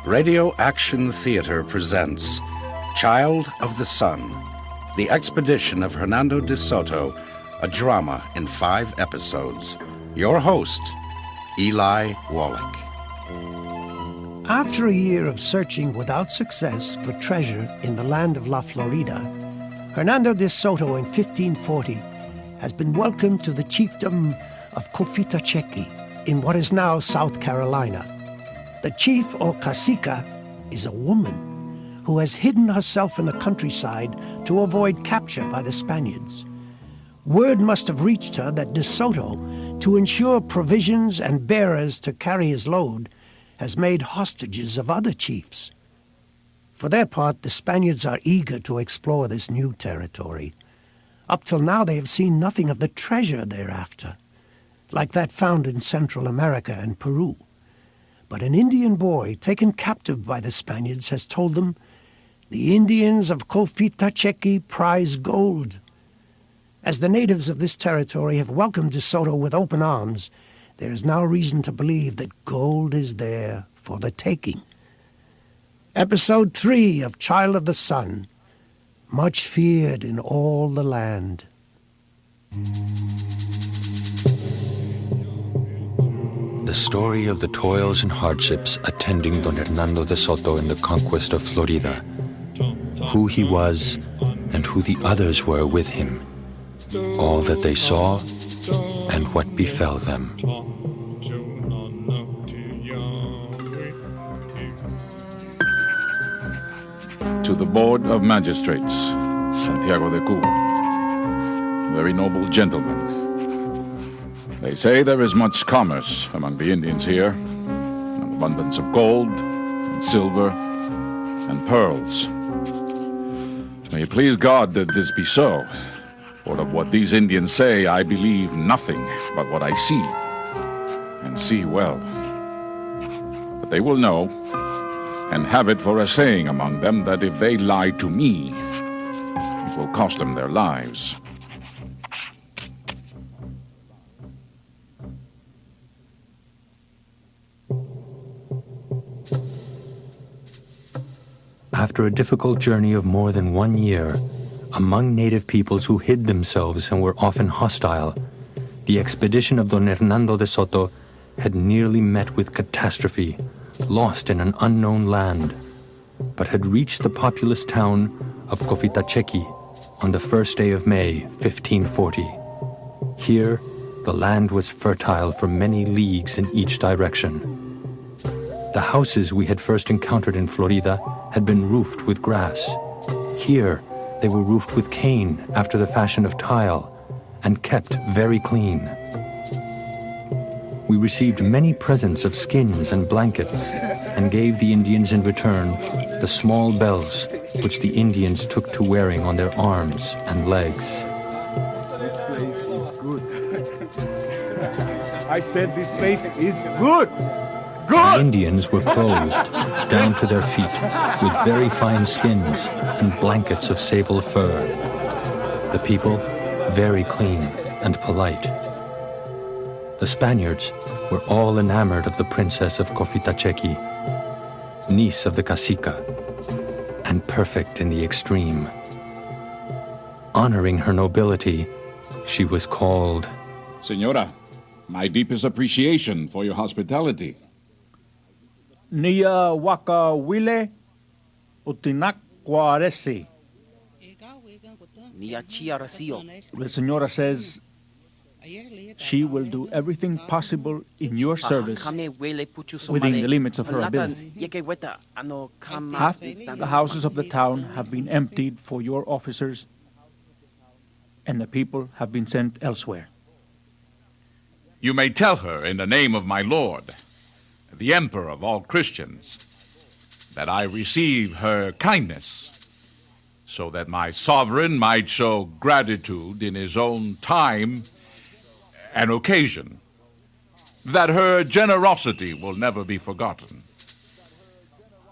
Radio Action Theater presents Child of the Sun, the expedition of Hernando de Soto, a drama in 5 episodes. Your host, Eli Wallach. After a year of searching without success for treasure in the land of La Florida, Hernando de Soto in 1540 has been welcomed to the chiefdom of Cofitachequi in what is now South Carolina. The chief, or cacica, is a woman who has hidden herself in the countryside to avoid capture by the Spaniards. Word must have reached her that De Soto, to ensure provisions and bearers to carry his load, has made hostages of other chiefs. For their part, the Spaniards are eager to explore this new territory. Up till now they have seen nothing of the treasure thereafter, like that found in Central America and Peru. But an Indian boy taken captive by the Spaniards has told them, "The Indians of Cofitachequi prize gold." As the natives of this territory have welcomed De Soto with open arms, there is now reason to believe that gold is there for the taking. Episode 3 of Child of the Sun, much feared in all the land. The story of the toils and hardships attending Don Hernando de Soto in the conquest of Florida, who he was and who the others were with him, all that they saw and what befell them. To the Board of Magistrates, Santiago de Cuba. Very noble gentlemen. They say there is much commerce among the Indians here, an abundance of gold, and silver, and pearls. May it please God that this be so, for of what these Indians say I believe nothing but what I see, and see well. But they will know, and have it for a saying among them, that if they lie to me, it will cost them their lives. After a difficult journey of more than 1 year, among native peoples who hid themselves and were often hostile, the expedition of Don Hernando de Soto had nearly met with catastrophe, lost in an unknown land, but had reached the populous town of Cofitachequi on the first day of May, 1540. Here, the land was fertile for many leagues in each direction. The houses we had first encountered in Florida had been roofed with grass. Here, they were roofed with cane after the fashion of tile, and kept very clean. We received many presents of skins and blankets, and gave the Indians in return the small bells which the Indians took to wearing on their arms and legs. This place is good. I said this place is good. Good! The Indians were clothed down to their feet with very fine skins and blankets of sable fur. The people, very clean and polite. The Spaniards were all enamored of the princess of Cofitachequi, niece of the cacica, and perfect in the extreme. Honoring her nobility, she was called Señora, my deepest appreciation for your hospitality. Nia waka wile utinak quaresi. The senora says she will do everything possible in your service within the limits of her ability. Half the houses of the town have been emptied for your officers, and the people have been sent elsewhere. You may tell her in the name of my lord, the Emperor of all Christians, that I receive her kindness, so that my sovereign might show gratitude in his own time and occasion, that her generosity will never be forgotten,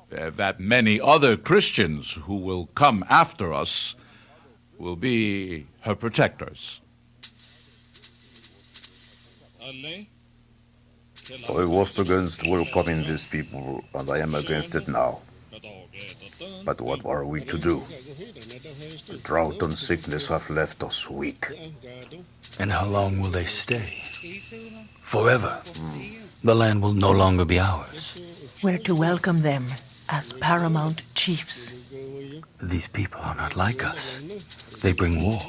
that many other Christians who will come after us will be her protectors. I was against welcoming these people, and I am against it now. But what are we to do? The drought and sickness have left us weak. And how long will they stay? Forever. The land will no longer be ours. We're to welcome them as paramount chiefs. These people are not like us. They bring war.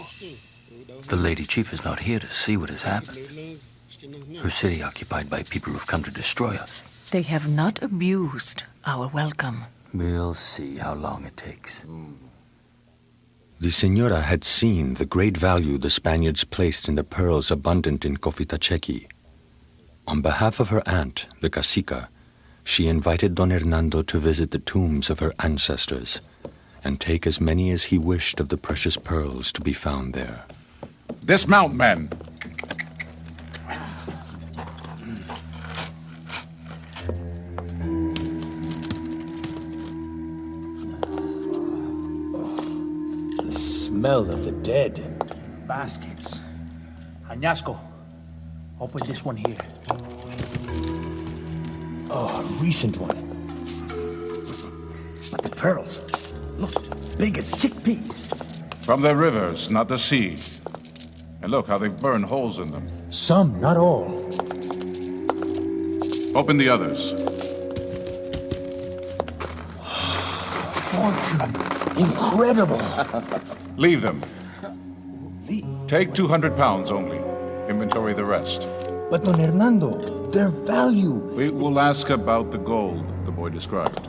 The Lady Chief is not here to see what has happened. Her city occupied by people who've come to destroy us. They have not abused our welcome. We'll see how long it takes. The Senora had seen the great value the Spaniards placed in the pearls abundant in Cofitachequi. On behalf of her aunt, the cacica, she invited Don Hernando to visit the tombs of her ancestors and take as many as he wished of the precious pearls to be found there. Dismount, men! The smell of the dead. Baskets. Añasco, open this one here. Oh, a recent one. But the pearls, look, big as chickpeas. From the rivers, not the sea. And look how they've burned holes in them. Some, not all. Open the others. Fortune. Incredible. Leave them. Take 200 pounds only. Inventory the rest. But Don Hernando, their value. We will ask about the gold the boy described.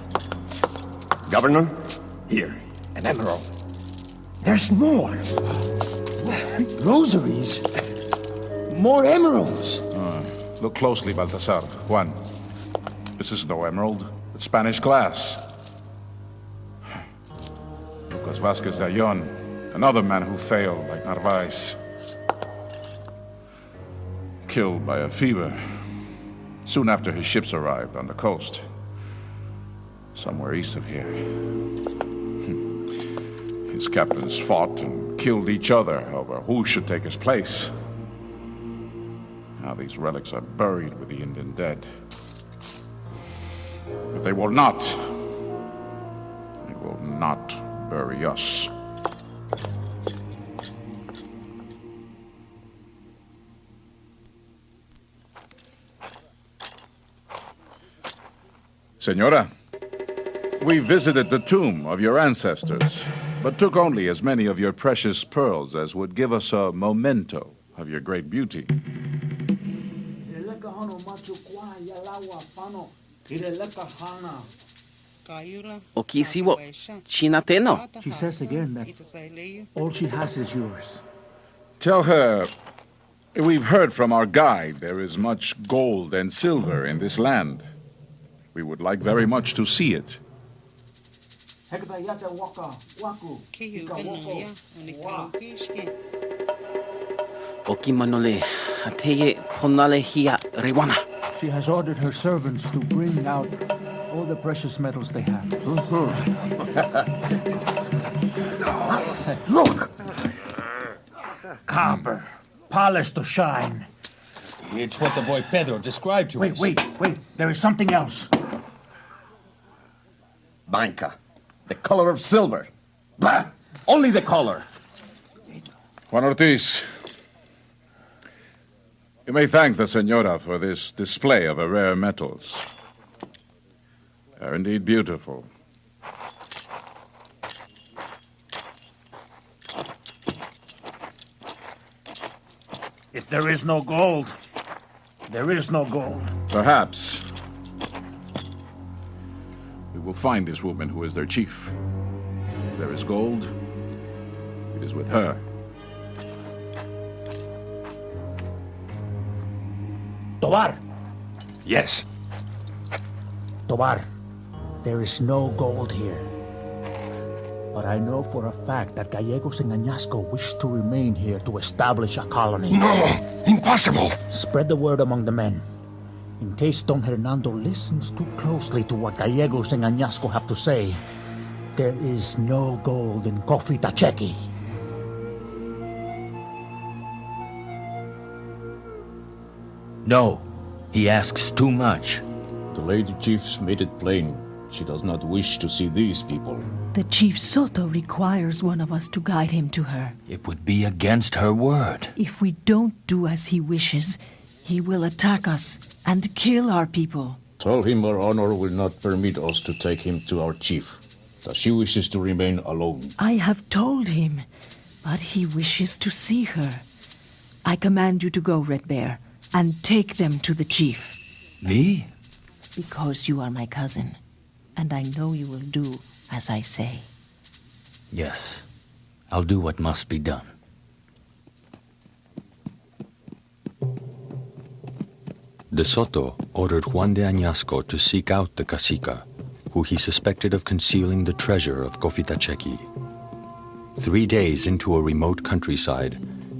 Governor, here, an emerald. There's more. Rosaries. More emeralds. Look closely, Baltasar. Juan. This is no emerald. It's Spanish glass. Lucas Vasquez de Ayllon, another man who failed like Narvaez. Killed by a fever soon after his ships arrived on the coast, somewhere east of here. His captains fought and killed each other over who should take his place. Now these relics are buried with the Indian dead. But they will not bury us. Senora, we visited the tomb of your ancestors, but took only as many of your precious pearls as would give us a memento of your great beauty. Okisiwo, Chinateno. She says again that all she has is yours. Tell her, we've heard from our guide there is much gold and silver in this land. We would like very much to see it. Okimanole, Ateye Honale Hia Rewana. She has ordered her servants to bring out all the precious metals they have. Look! Copper, polished to shine. It's what the boy Pedro described to us. Wait. There is something else. Banca. The color of silver. Bah! Only the color. Juan Ortiz, you may thank the Senora for this display of her rare metals. They're indeed beautiful. If there is no gold, there is no gold. Perhaps we will find this woman who is their chief. If there is gold, it is with her. Tobar! Yes. Tobar, there is no gold here. But I know for a fact that Gallegos and Añasco wish to remain here to establish a colony. No! Impossible! Spread the word among the men. In case Don Hernando listens too closely to what Gallegos and Añasco have to say, there is no gold in Cofitachequi. No. He asks too much. The Lady Chief's made it plain. She does not wish to see these people. The Chief Soto requires one of us to guide him to her. It would be against her word. If we don't do as he wishes, he will attack us and kill our people. Tell him our honor will not permit us to take him to our chief, that she wishes to remain alone. I have told him, but he wishes to see her. I command you to go, Red Bear, and take them to the chief. Me? Because you are my cousin, and I know you will do as I say. Yes, I'll do what must be done. De Soto ordered Juan de Añasco to seek out the cacica, who he suspected of concealing the treasure of Cofitachequi. 3 days into a remote countryside,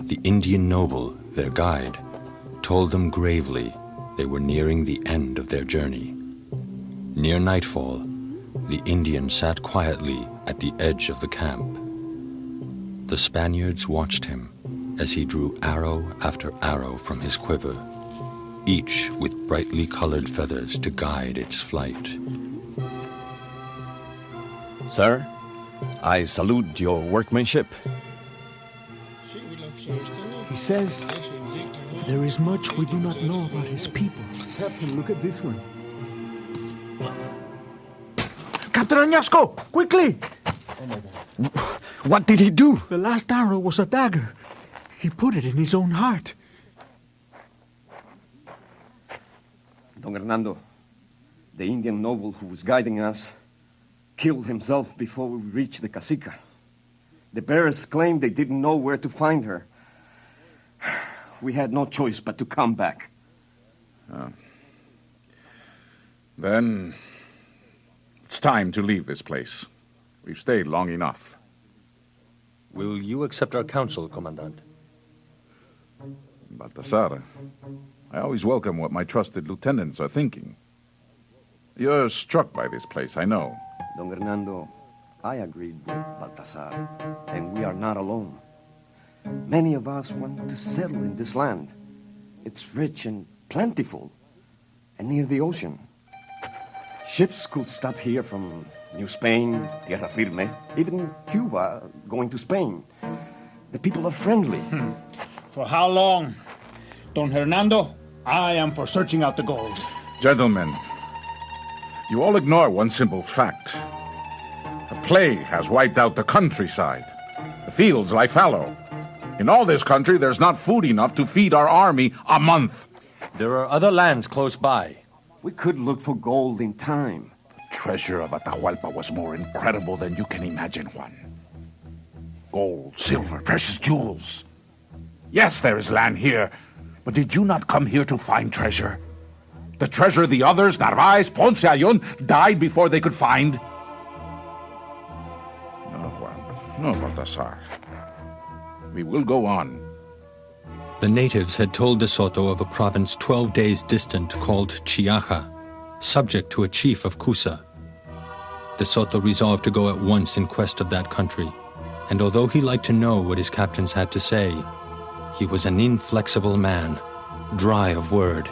the Indian noble, their guide, told them gravely they were nearing the end of their journey. Near nightfall, the Indian sat quietly at the edge of the camp. The Spaniards watched him as he drew arrow after arrow from his quiver, each with brightly colored feathers to guide its flight. Sir, I salute your workmanship. He says there is much we do not know about his people. Captain, look at this one. Captain Añasco, quickly! What did he do? The last arrow was a dagger. He put it in his own heart. Don Hernando, the Indian noble who was guiding us, killed himself before we reached the cacica. The bearers claimed they didn't know where to find her. We had no choice but to come back. Then it's time to leave this place. We've stayed long enough. Will you accept our counsel, Commandant? Baltasar, I always welcome what my trusted lieutenants are thinking. You're struck by this place, I know. Don Hernando, I agreed with Baltasar, and we are not alone. Many of us want to settle in this land. It's rich and plentiful, and near the ocean. Ships could stop here from New Spain, Tierra Firme, even Cuba, going to Spain. The people are friendly. For how long? Don Hernando, I am for searching out the gold. Gentlemen, you all ignore one simple fact. A plague has wiped out the countryside. The fields lie fallow. In all this country, there's not food enough to feed our army a month. There are other lands close by. We could look for gold in time. The treasure of Atahualpa was more incredible than you can imagine, Juan. Gold, silver, precious jewels. Yes, there is land here, but did you not come here to find treasure? The treasure the others, Narvaez, Ponce, Ayun, died before they could find? No, Juan. No, Baltasar. We will go on. The natives had told De Soto of a province 12 days distant called Chiaja, subject to a chief of Cusa. De Soto resolved to go at once in quest of that country, and although he liked to know what his captains had to say, he was an inflexible man, dry of word,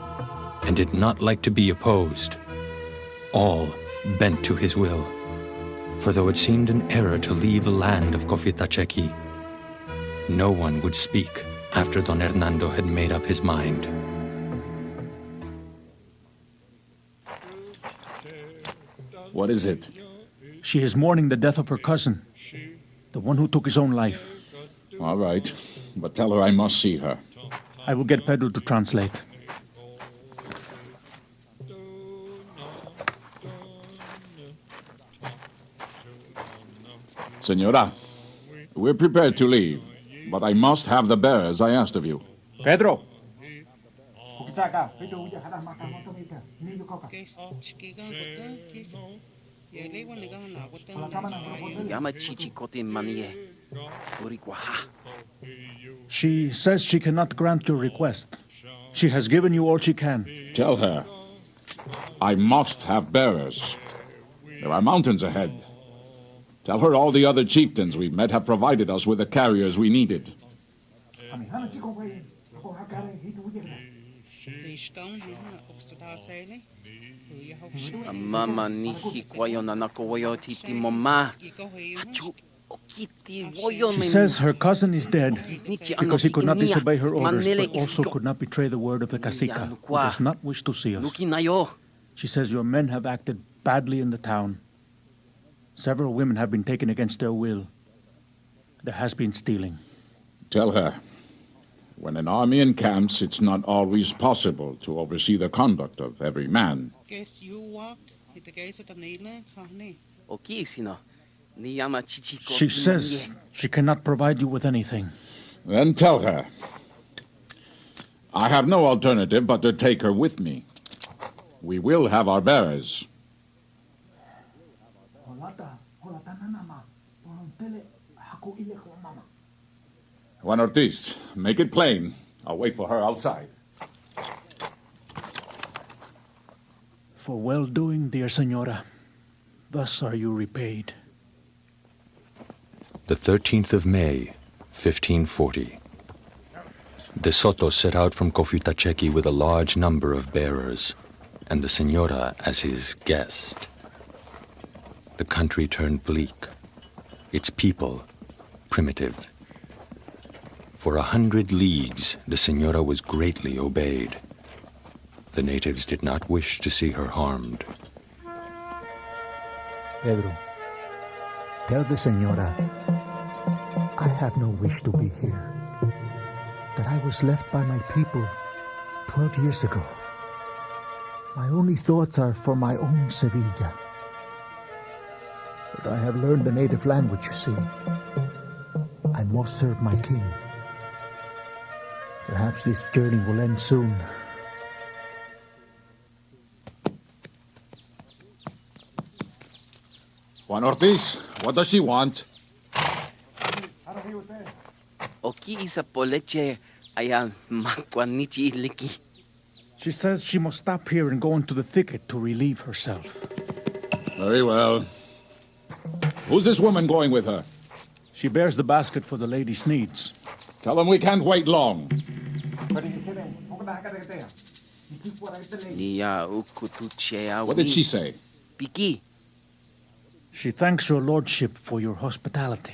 and did not like to be opposed. All bent to his will, for though it seemed an error to leave the land of Cofitachequi, no one would speak after Don Hernando had made up his mind. What is it? She is mourning the death of her cousin, the one who took his own life. All right, but tell her I must see her. I will get Pretto to translate. Senora, we're prepared to leave, but I must have the bearers I asked of you. Pedro! She says she cannot grant your request. She has given you all she can. Tell her I must have bearers. There are mountains ahead. Tell her all the other chieftains we've met have provided us with the carriers we needed. Mama ni hikwayo na nakowayo titi mama. She says her cousin is dead because he could not disobey her orders, but also could not betray the word of the cacica, who does not wish to see us. She says your men have acted badly in the town. Several women have been taken against their will. There has been stealing. Tell her, when an army encamps, it's not always possible to oversee the conduct of every man. She says she cannot provide you with anything. Then tell her, I have no alternative but to take her with me. We will have our bearers. Juan Ortiz, make it plain. I'll wait for her outside. For well-doing, dear Senora, thus are you repaid. The 13th of May, 1540. De Soto set out from Cofitachequi with a large number of bearers, and the Senora as his guest. The country turned bleak, its people primitive. For 100 leagues, the Senora was greatly obeyed. The natives did not wish to see her harmed. Pedro, tell the Senora I have no wish to be here, that I was left by my people 12 years ago. My only thoughts are for my own Sevilla. But I have learned the native language, you see. I must serve my king. Perhaps this journey will end soon. Juan Ortiz, what does she want? Oki isa poleche ayan makwanichi liki. She says she must stop here and go into the thicket to relieve herself. Very well. Who's this woman going with her? She bears the basket for the lady's needs. Tell them we can't wait long. What did she say? Piki. She thanks your lordship for your hospitality.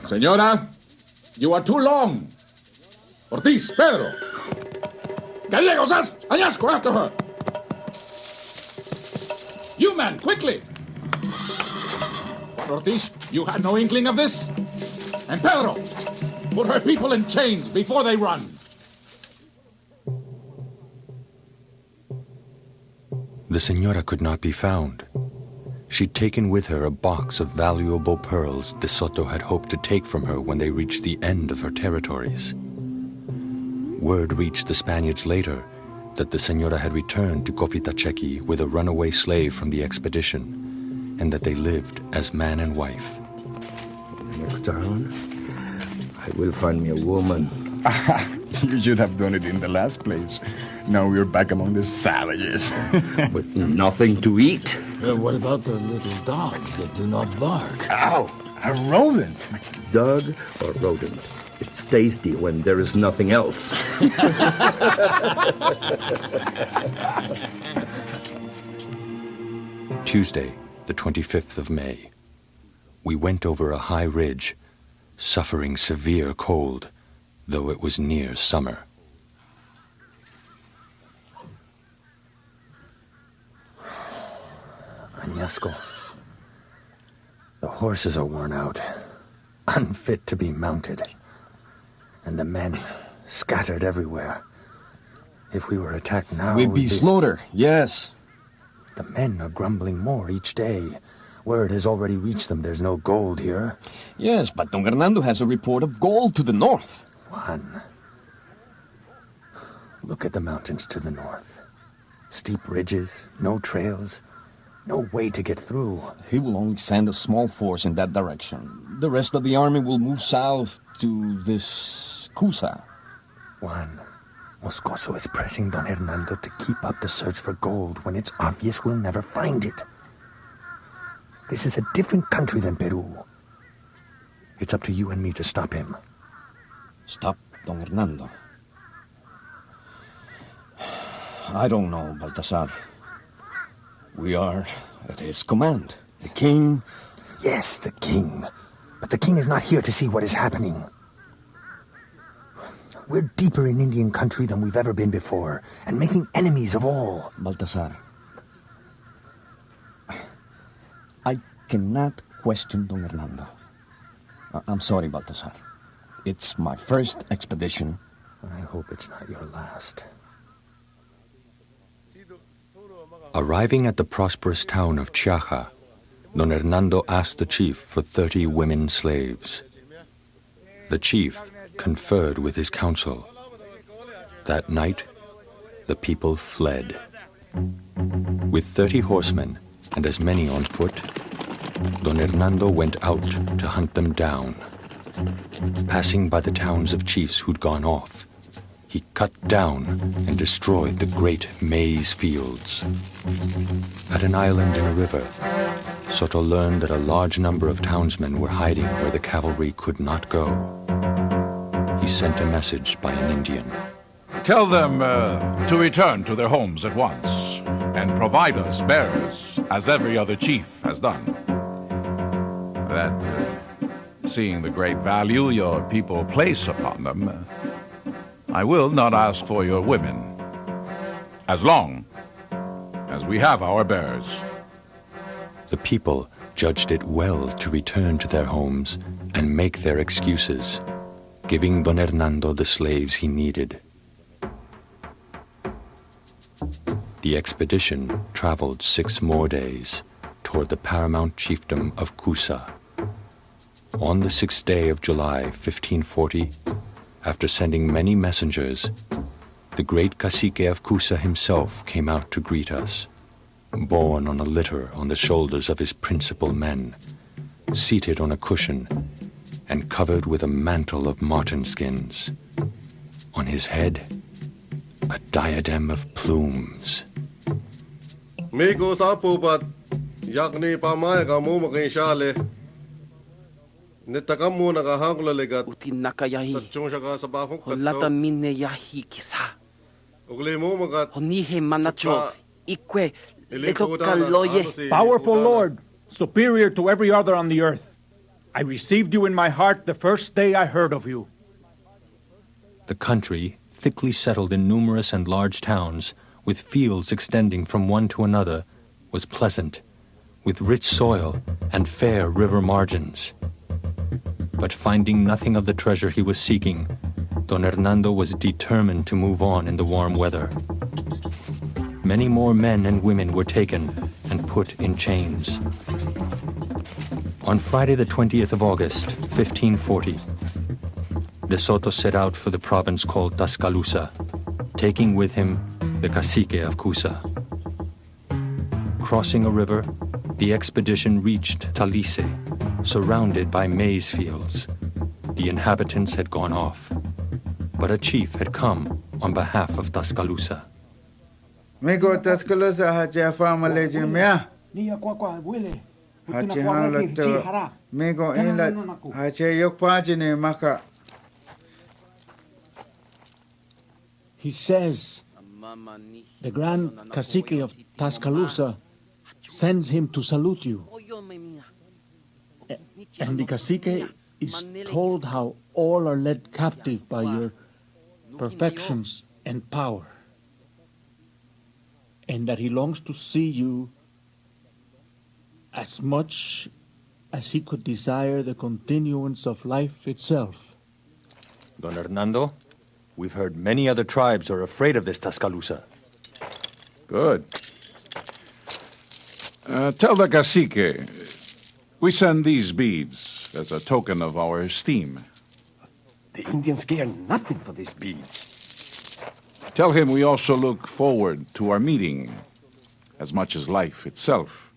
Senora, you are too long. Ortiz, Pedro. Gallegos, Añasco, after her. You men, quickly. Ortiz, you had no inkling of this? And Pedro, put her people in chains before they run. The Senora could not be found. She'd taken with her a box of valuable pearls De Soto had hoped to take from her when they reached the end of her territories. Word reached the Spaniards later that the Senora had returned to Cofitachequi with a runaway slave from the expedition, and that they lived as man and wife. Next turn, I will find me a woman. You should have done it in the last place. Now we're back among the savages. With nothing to eat? What about the little dogs that do not bark? Ow! A rodent! Dog or rodent? It's tasty when there is nothing else. Tuesday, the 25th of May. We went over a high ridge, suffering severe cold, though it was near summer. Añasco, the horses are worn out, unfit to be mounted, and the men scattered everywhere. If we were attacked now, We'd be slaughter, yes. The men are grumbling more each day. Word has already reached them there's no gold here. Yes, but Don Hernando has a report of gold to the north. Juan, look at the mountains to the north. Steep ridges, no trails, no way to get through. He will only send a small force in that direction. The rest of the army will move south to this Cusa. Juan, Moscoso is pressing Don Hernando to keep up the search for gold when it's obvious we'll never find it. This is a different country than Peru. It's up to you and me to stop him. Stop Don Hernando? I don't know, Baltasar. We are at his command. The king... Yes, the king. But the king is not here to see what is happening. We're deeper in Indian country than we've ever been before, and making enemies of all. Baltasar, I cannot question Don Hernando. I'm sorry, Baltasar. It's my first expedition. I hope it's not your last. Arriving at the prosperous town of Chiaja, Don Hernando asked the chief for 30 women slaves. The chief conferred with his council. That night, the people fled. With 30 horsemen and as many on foot, Don Hernando went out to hunt them down. Passing by the towns of chiefs who'd gone off, he cut down and destroyed the great maize fields. At an island in a river, Soto learned that a large number of townsmen were hiding where the cavalry could not go. He sent a message by an Indian. Tell them to return to their homes at once and provide us bearers, as every other chief has done. That, seeing the great value your people place upon them, I will not ask for your women, as long as we have our bearers. The people judged it well to return to their homes and make their excuses, giving Don Hernando the slaves he needed. The expedition traveled 6 more days toward the paramount chiefdom of Cusa. On the 6th day of July, 1540, after sending many messengers, the great cacique of Cusa himself came out to greet us, borne on a litter on the shoulders of his principal men, seated on a cushion and covered with a mantle of marten skins. On his head, a diadem of plumes. Migo sapubat yakni pamaya kamu makin shale. Nitakamu nakahangla legat. Utinakayahi. Satchong shaka sa bafong katto. Holata minne yahi kisa. Ugli mo magat. Honihe manacho. Ikwe. Letokaloye. Powerful Lord, superior to every other on the earth, I received you in my heart the first day I heard of you. The country, thickly settled in numerous and large towns, with fields extending from one to another, was pleasant, with rich soil and fair river margins. But finding nothing of the treasure he was seeking, Don Hernando was determined to move on in the warm weather. Many more men and women were taken and put in chains. On Friday the 20th of August, 1540, De Soto set out for the province called Tuscaloosa, taking with him the cacique of Cusa. Crossing a river, the expedition reached Talise, surrounded by maize fields. The inhabitants had gone off, but a chief had come on behalf of Tuscaloosa. Migo Tuscaloosa hache fama leji mea. Hache halato. Migo inlet hache yokpajine maka. He says the Grand Cacique of Tuscaloosa sends him to salute you. And the Cacique is told how all are led captive by your perfections and power. And that he longs to see you as much as he could desire the continuance of life itself. Don Hernando, we've heard many other tribes are afraid of this Tuscaloosa. Good. Tell the cacique we send these beads as a token of our esteem. The Indians care nothing for these beads. Tell him we also look forward to our meeting as much as life itself.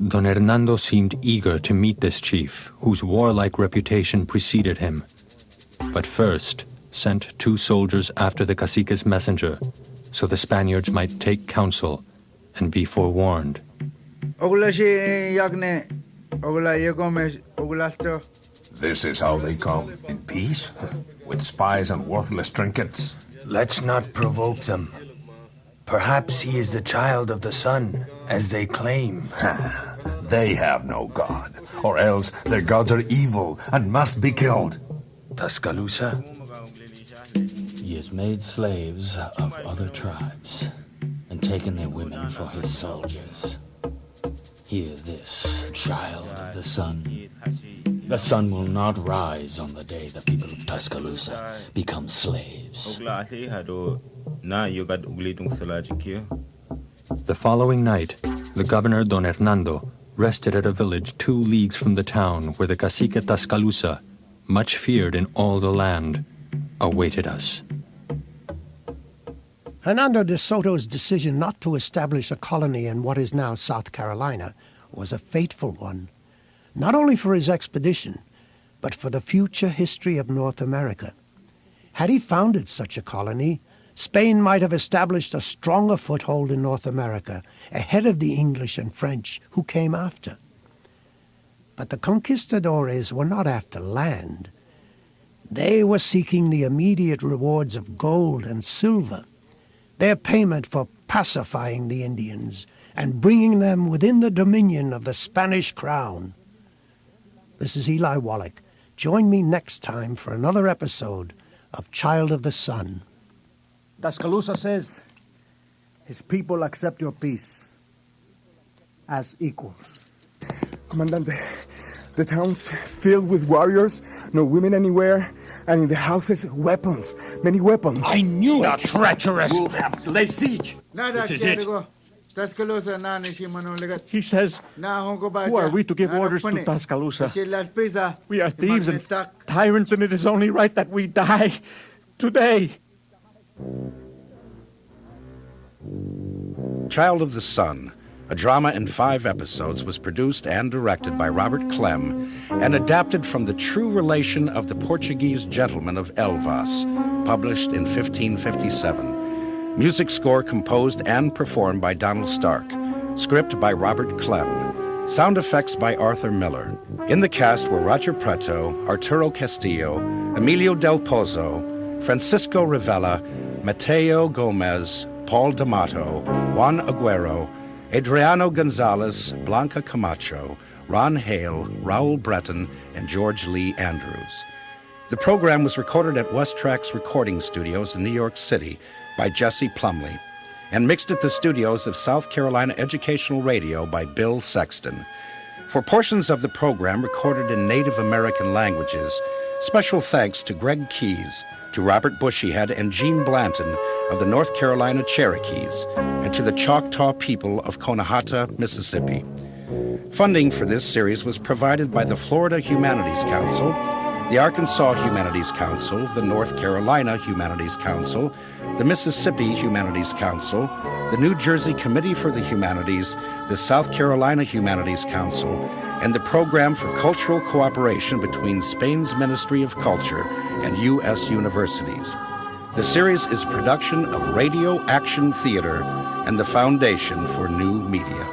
Don Hernando seemed eager to meet this chief, whose warlike reputation preceded him. But first, sent 2 soldiers after the cacique's messenger, so the Spaniards might take counsel and be forewarned. This is how they come, in peace? With spies and worthless trinkets? Let's not provoke them. Perhaps he is the child of the sun, as they claim. They have no god, or else their gods are evil and must be killed. Tuscaloosa? He has made slaves of other tribes and taken their women for his soldiers. Hear this, child of the sun. The sun will not rise on the day the people of Tuscaloosa become slaves. The following night, the governor, Don Hernando, rested at a village 2 leagues from the town where the cacique Tuscaloosa, much feared in all the land, awaited us. Hernando de Soto's decision not to establish a colony in what is now South Carolina was a fateful one, not only for his expedition, but for the future history of North America. Had he founded such a colony, Spain might have established a stronger foothold in North America, ahead of the English and French who came after. But the conquistadores were not after land. They were seeking the immediate rewards of gold and silver, their payment for pacifying the Indians and bringing them within the dominion of the Spanish crown. This is Eli Wallach. Join me next time for another episode of Child of the Sun. Tuscaloosa says his people accept your peace as equals. Comandante, the town's filled with warriors, no women anywhere, and in the houses, weapons, many weapons. I knew it! The treacherous! We'll have to lay siege. This is it. He says, who are we to give orders to Tuscaloosa? We are thieves and tyrants, and it is only right that we die today. Child of the Sun, a drama in 5 episodes, was produced and directed by Robert Clem and adapted from the true relation of the Portuguese gentleman of Elvas, published in 1557. Music score composed and performed by Donald Stark. Script by Robert Clem. Sound effects by Arthur Miller. In the cast were Roger Pretto, Arturo Castillo, Emilio Del Pozo, Francisco Rivella, Mateo Gomez, Paul D'Amato, Juan Aguero, Adriano Gonzalez, Blanca Camacho, Ron Hale, Raul Breton, and George Lee Andrews. The program was recorded at West Trax Recording Studios in New York City by Jesse Plumley, and mixed at the studios of South Carolina Educational Radio by Bill Sexton. For portions of the program recorded in Native American languages, special thanks to Greg Keyes, to Robert Bushyhead and Gene Blanton of the North Carolina Cherokees, and to the Choctaw people of Conahatta, Mississippi. Funding for this series was provided by the Florida Humanities Council, the Arkansas Humanities Council, the North Carolina Humanities Council, the Mississippi Humanities Council, the New Jersey Committee for the Humanities, the South Carolina Humanities Council, and the Program for Cultural Cooperation between Spain's Ministry of Culture and U.S. universities. The series is a production of Radio Action Theater and the Foundation for New Media.